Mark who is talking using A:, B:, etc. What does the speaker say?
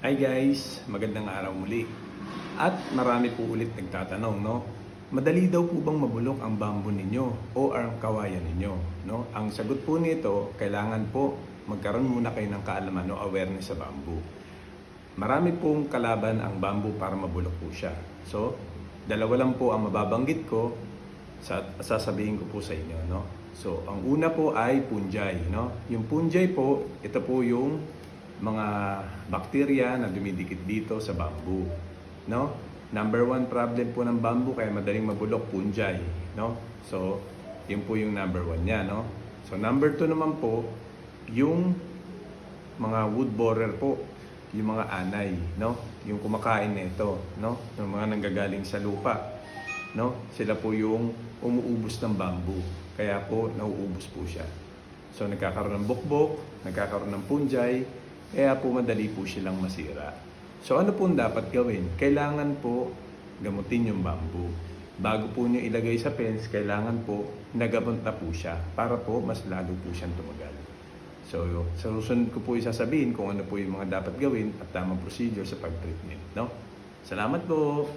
A: Hi guys, magandang araw muli. At marami po ulit nagtatanong, no? Madali daw po bang mabulok ang bamboo ninyo o ang kawayan ninyo, no? Ang sagot po nito, kailangan po magkaroon muna kayo ng kaalaman o awareness sa bamboo. Marami pong kalaban ang bamboo para mabulok po siya. So, dalawa lang po ang mababanggit ko sa sasabihin ko po sa inyo, no? So, ang una po ay punjay, no? Yung punjay po, ito po yung mga bakterya na dumidikit dito sa bamboo, no? Number one problem po ng bamboo kaya madaling mabulok, punjay, no? So, yun po yung number one niya, no? So, number two naman po, yung mga wood borer po, yung mga anay, no? Yung kumakain nito, no? Yung mga nanggagaling sa lupa, no? Sila po yung umuubos ng bamboo. Kaya po nauubos po siya. So nagkakaroon ng bukbok, nagkakaroon ng punjay, kaya po madali po silang masira. So ano po dapat gawin? Kailangan po gamutin yung bamboo. Bago po nyo ilagay sa fence, kailangan po nagamot na po siya para po mas lalo po siyang tumagal. So sa susunod ko po isasabihin kung ano po yung mga dapat gawin at tamang procedure sa pag-treatment. No? Salamat po!